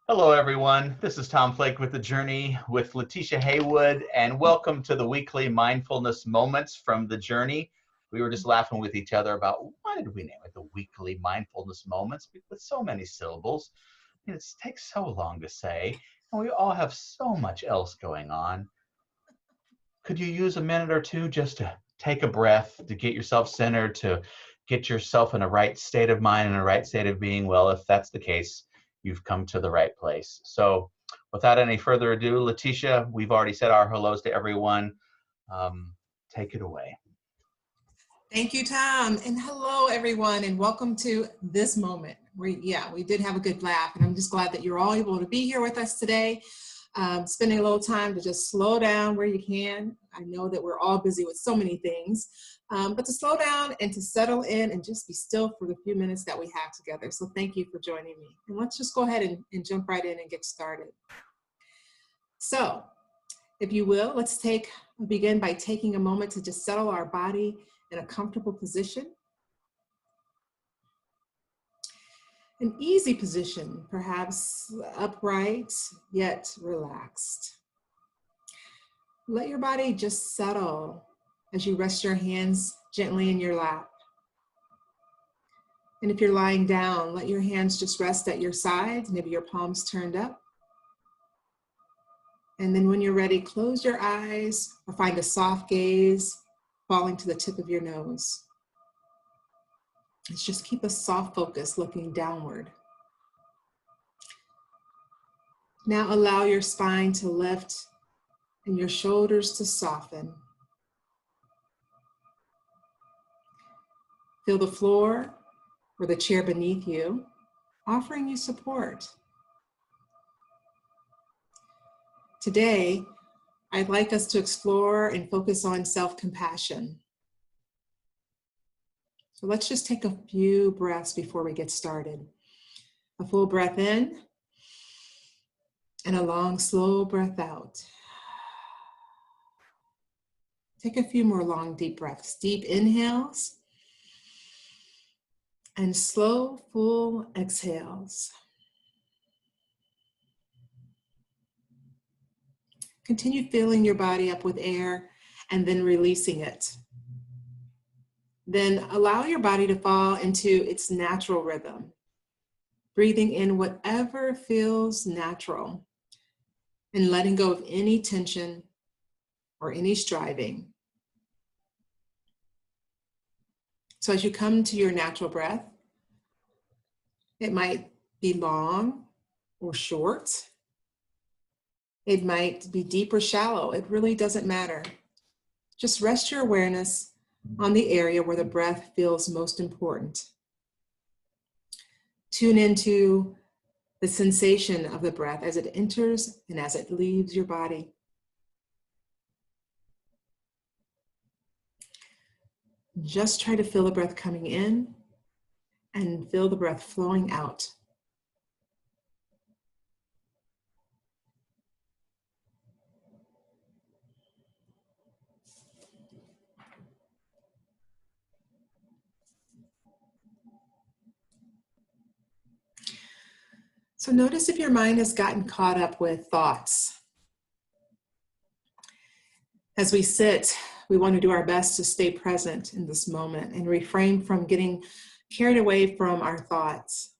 Hello, everyone. This is Tom Plake with the Journey with Letitia Haywood, and welcome to the weekly mindfulness moments from the Journey. We were just laughing with each other about why did we name it the weekly mindfulness moments with so many syllables. It takes so long to say, and we all have so much else going on. Could you use a minute or two just to take a breath, to get yourself centered, to get yourself in a right state of mind and a right state of being? Well, if that's the case, you've come to the right place. So without any further ado, Letitia, we've already said our hellos to everyone. Take it away. Thank you, Tom. And hello, everyone, and welcome to this moment. We did have a good laugh, and I'm just glad that you're all able to be here with us today, spending a little time to just slow down where you can. I know that we're all busy with so many things, but to slow down and to settle in and just be still for the few minutes that we have together. So thank you for joining me. And let's just go ahead and jump right in and get started. So if you will, let's begin by taking a moment to just settle our body in a comfortable position. An easy position, perhaps upright, yet relaxed. Let your body just settle as you rest your hands gently in your lap. And if you're lying down, let your hands just rest at your sides, maybe your palms turned up. And then when you're ready, close your eyes or find a soft gaze falling to the tip of your nose. Let's just keep a soft focus looking downward. Now allow your spine to lift and your shoulders to soften. Feel the floor or the chair beneath you, offering you support. Today, I'd like us to explore and focus on self-compassion. So let's just take a few breaths before we get started. A full breath in and a long, slow breath out. Take a few more long, deep breaths. Deep inhales and slow, full exhales. Continue filling your body up with air and then releasing it. Then allow your body to fall into its natural rhythm, breathing in whatever feels natural and letting go of any tension or any striving. So as you come to your natural breath, it might be long or short. It might be deep or shallow. It really doesn't matter. Just rest your awareness on the area where the breath feels most important. Tune into the sensation of the breath as it enters and as it leaves your body. Just try to feel the breath coming in and feel the breath flowing out. So notice if your mind has gotten caught up with thoughts. As we sit, we want to do our best to stay present in this moment and refrain from getting carried away from our thoughts.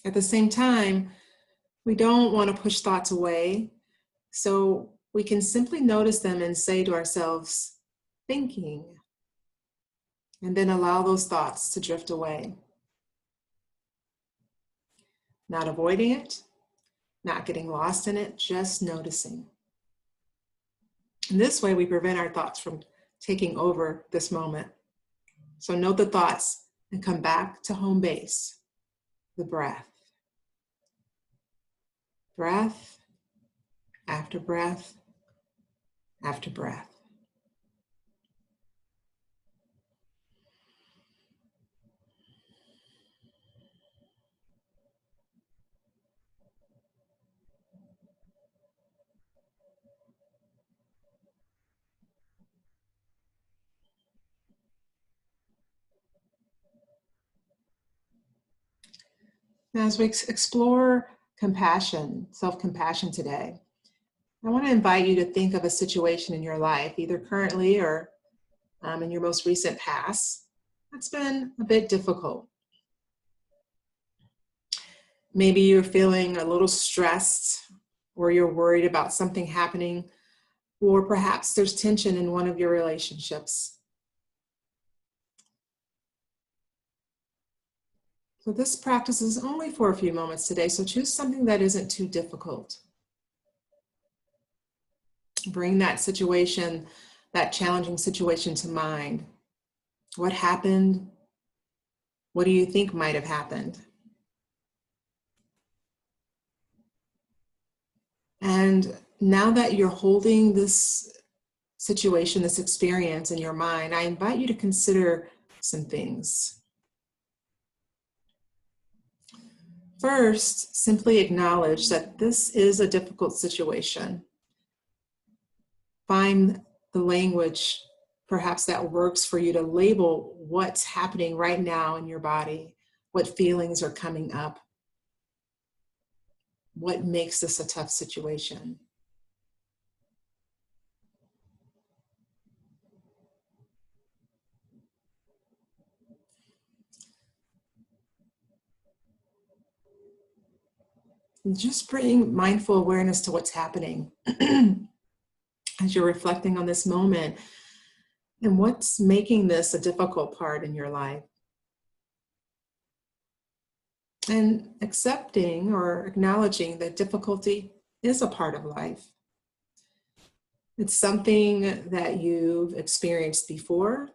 At the same time, we don't want to push thoughts away, so we can simply notice them and say to ourselves, thinking, and then allow those thoughts to drift away. Not avoiding it, not getting lost in it, just noticing. In this way, we prevent our thoughts from taking over this moment. So note the thoughts and come back to home base, the breath. Breath after breath after breath. As we explore compassion, self-compassion today, I want to invite you to think of a situation in your life, either currently or in your most recent past, that's been a bit difficult. Maybe you're feeling a little stressed, or you're worried about something happening, or perhaps there's tension in one of your relationships. So this practice is only for a few moments today, so choose something that isn't too difficult. Bring that situation, that challenging situation to mind. What happened? What do you think might have happened? And now that you're holding this situation, this experience in your mind, I invite you to consider some things. First, simply acknowledge that this is a difficult situation. Find the language, perhaps that works for you to label what's happening right now in your body, what feelings are coming up, what makes this a tough situation. Just bring mindful awareness to what's happening as you're reflecting on this moment and what's making this a difficult part in your life. And accepting or acknowledging that difficulty is a part of life. It's something that you've experienced before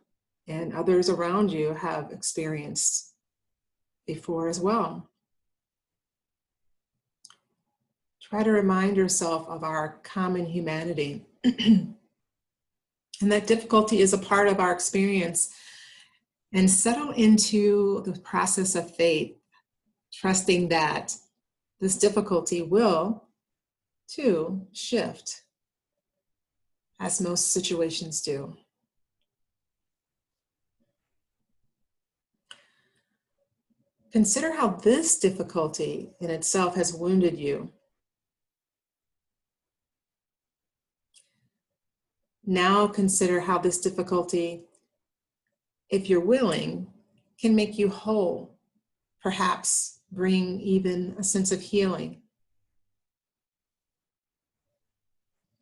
and others around you have experienced before as well. Try to remind yourself of our common humanity and that difficulty is a part of our experience, and settle into the process of faith, trusting that this difficulty will, too, shift, as most situations do. Consider how this difficulty in itself has wounded you. Now consider how this difficulty, if you're willing, can make you whole, perhaps bring even a sense of healing.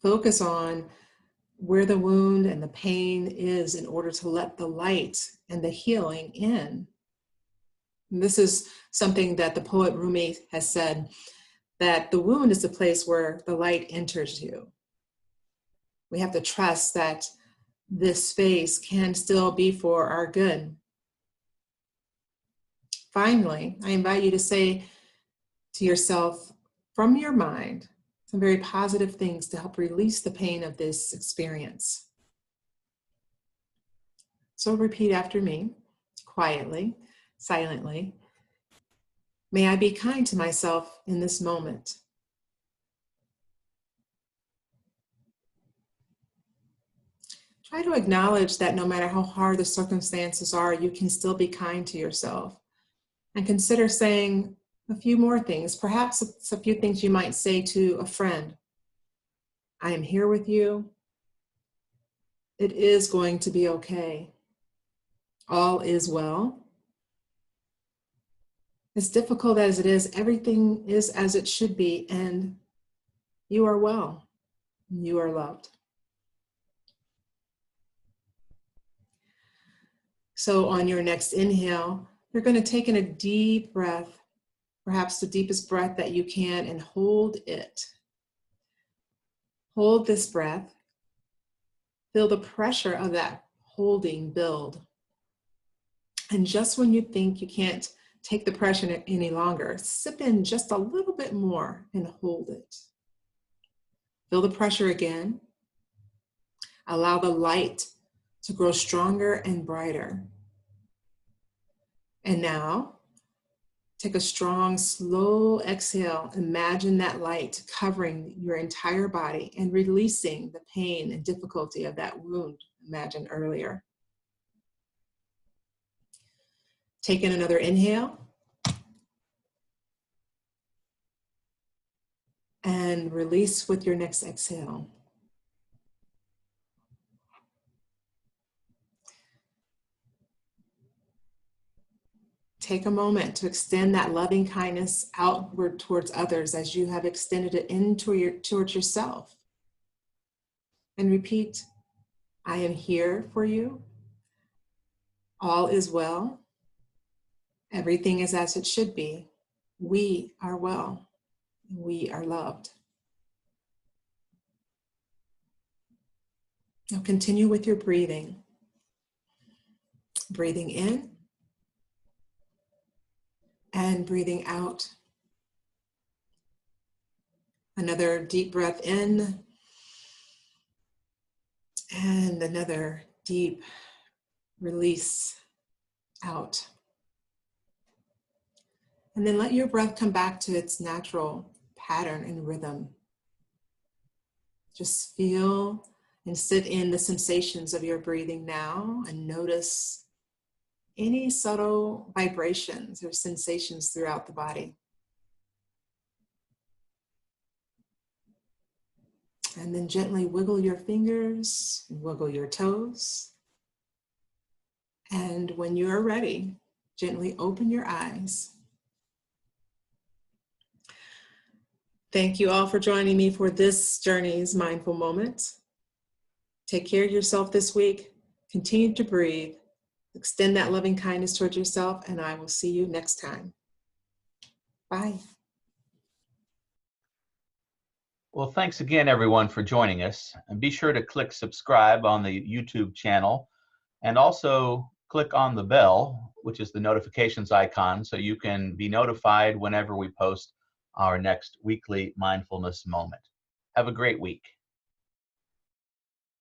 Focus on where the wound and the pain is in order to let the light and the healing in. And this is something that the poet Rumi has said, that the wound is the place where the light enters you. We have to trust that this space can still be for our good. Finally, I invite you to say to yourself from your mind some very positive things to help release the pain of this experience. So repeat after me, quietly, silently. May I be kind to myself in this moment. Try to acknowledge that no matter how hard the circumstances are, you can still be kind to yourself. And consider saying a few more things. Perhaps it's a few things you might say to a friend. I am here with you. It is going to be okay. All is well. As difficult as it is, everything is as it should be, and you are well. You are loved. So on your next inhale, you're going to take in a deep breath, perhaps the deepest breath that you can, and hold it. Hold this breath. Feel the pressure of that holding build. And just when you think you can't take the pressure any longer, sip in just a little bit more and hold it. Feel the pressure again. Allow the light to grow stronger and brighter. And now, take a strong, slow exhale. Imagine that light covering your entire body and releasing the pain and difficulty of that wound imagined earlier. Take in another inhale. and release with your next exhale. Take a moment to extend that loving kindness outward towards others as you have extended it towards yourself. And repeat, I am here for you. All is well. Everything is as it should be. We are well. We are loved. Now continue with your breathing. Breathing in and breathing out. Another deep breath in and another deep release out. And then let your breath come back to its natural pattern and rhythm. Just feel and sit in the sensations of your breathing now and notice any subtle vibrations or sensations throughout the body. And then gently wiggle your fingers, wiggle your toes. And when you are ready, gently open your eyes. Thank you all for joining me for this Journey's Mindful Moment. Take care of yourself this week. Continue to breathe. Extend that loving kindness towards yourself, and I will see you next time. Bye. Well, thanks again, everyone, for joining us. And be sure to click subscribe on the YouTube channel, and also click on the bell, which is the notifications icon, so you can be notified whenever we post our next weekly mindfulness moment. Have a great week.